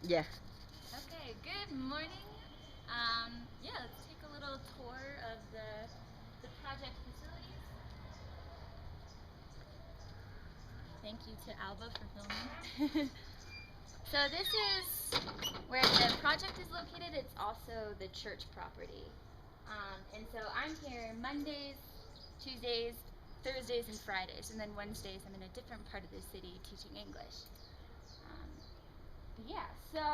Yeah. Okay, good morning. Yeah, let's take a little tour of the project facilities. Thank you to Alba for filming. So this is where the project is located. It's also the church property. And so I'm here Mondays, Tuesdays, Thursdays, and Fridays. And then Wednesdays I'm in a different part of the city teaching English. But yeah, so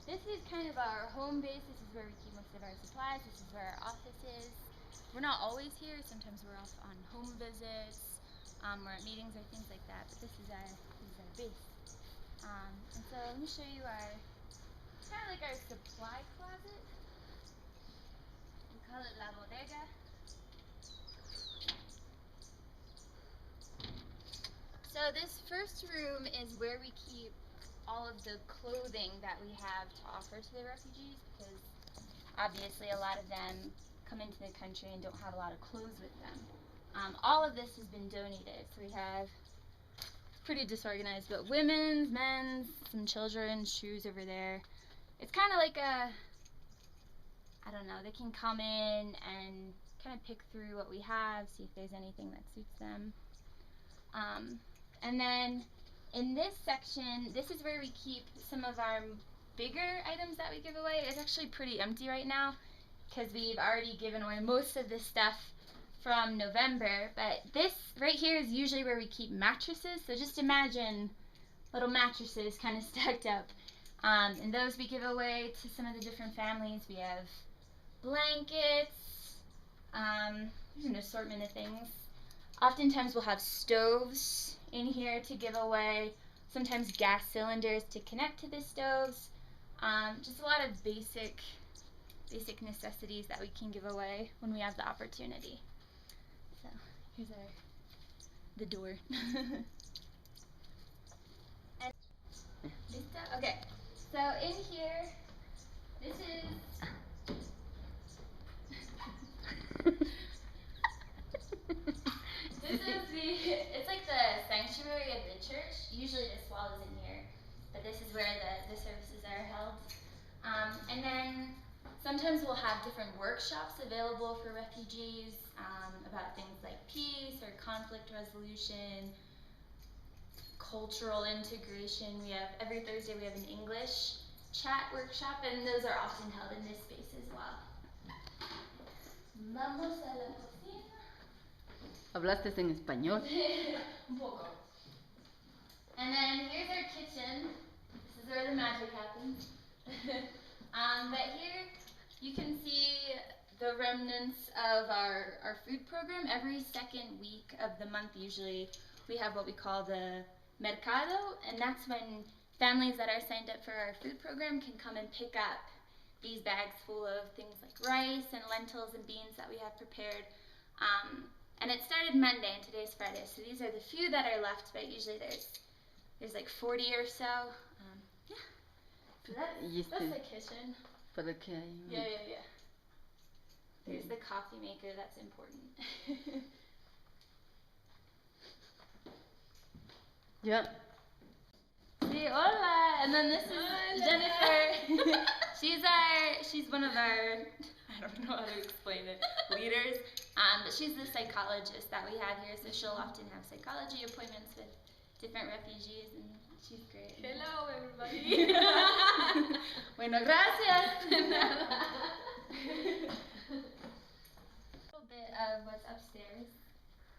this is kind of our home base. This is where we keep most of our supplies. This is where our office is. We're not always here. Sometimes we're off on home visits, or at meetings or things like that. But this is our base. And so let me show you our kind of like our supply closet. We call it la bodega. So this first room is where we keep all of the clothing that we have to offer to the refugees, because obviously a lot of them come into the country and don't have a lot of clothes with them. All of this has been donated, so we have pretty disorganized, but women's, men's, some children's shoes over there. It's kind of like I don't know, they can come in and kind of pick through what we have, see if there's anything that suits them. And then in this section, this is where we keep some of our bigger items that we give away. It's actually pretty empty right now because we've already given away most of this stuff from November. But this right here is usually where we keep mattresses. So just imagine little mattresses kind of stacked up. And those we give away to some of the different families. We have blankets. There's an assortment of things. Oftentimes we'll have stoves in here to give away, sometimes gas cylinders to connect to the stoves. Just a lot of basic necessities that we can give away when we have the opportunity. So here's the door. And Lista? Okay. So in here, this is it's like the sanctuary of the church. Usually this wall is in here, but this is where the services are held. And then sometimes we'll have different workshops available for refugees about things like peace or conflict resolution, cultural integration. We have every Thursday we have an English chat workshop, and those are often held in this space as well. Vamos a la cocina. ¿Hablaste en español? Un poco. And then here's our kitchen. This is where the magic happens. But here you can see the remnants of our food program. Every second week of the month, usually, we have what we call the mercado, and that's when families that are signed up for our food program can come and pick up these bags full of things like rice and lentils and beans that we have prepared. And it started Monday and today's Friday, so these are the few that are left, but usually there's like 40 or so. Yeah. So that's the kitchen. ¿Para qué hay? Yeah. There's the coffee maker, that's important. Yeah. See, hola! And then this is Jennifer. she's one of our, I don't know how to explain it, leaders. But she's the psychologist that we have here, so she'll often have psychology appointments with different refugees, and she's great. Hello, everybody. Bueno, gracias. A little bit of what's upstairs.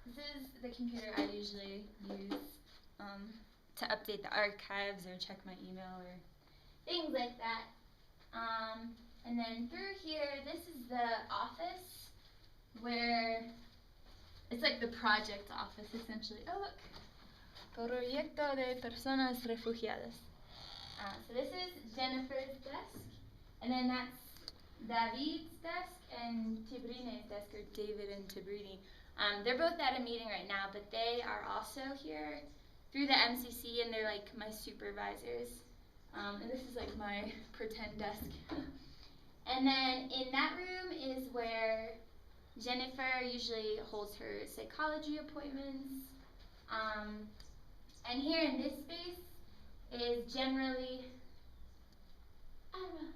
This is the computer I usually use to update the archives or check my email or things like that. And then through here, this is the office where it's like the project office essentially. Oh look, Proyecto de Personas Refugiadas. So this is Jennifer's desk, and then that's David's desk and Tibrine's desk, or David and Tibrini. They're both at a meeting right now, but they are also here through the MCC, and they're like my supervisors. And this is like my pretend desk. And then in that room is where Jennifer usually holds her psychology appointments. And here in this space is generally, I don't know,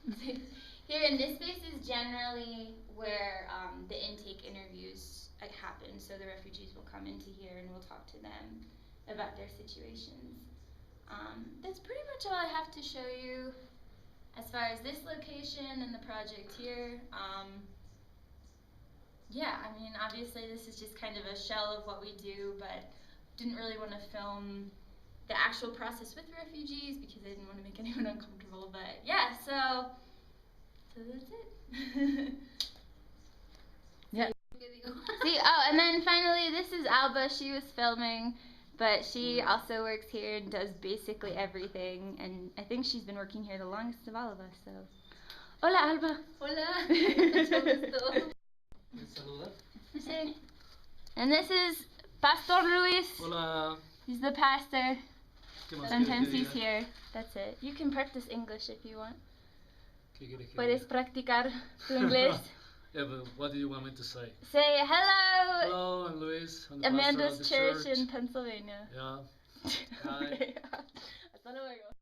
I can't. Here in this space is generally where the intake interviews happen. So the refugees will come into here and we'll talk to them about their situations. That's pretty much all I have to show you as far as this location and the project here. Yeah, I mean, obviously this is just kind of a shell of what we do, but didn't really want to film the actual process with refugees because I didn't want to make anyone uncomfortable. But yeah, so that's it. Yeah. See, oh, and then finally, this is Alba. She was filming, but she also works here and does basically everything. And I think she's been working here the longest of all of us. So, hola, Alba. Hola. Mucho gusto. Sí. And this is Pastor Luis. Hola. He's the pastor. ¿Qué más Sometimes quieres que he's diga? here. That's it. You can practice English if you want. ¿Qué quieres que Puedes diga? practicar tu inglés. Yeah, but what do you want me to say? Say hello. Hello, I'm Luis. I'm the pastor of Amanda's the Church in Pennsylvania. Yeah. Hi. Okay. Hasta luego.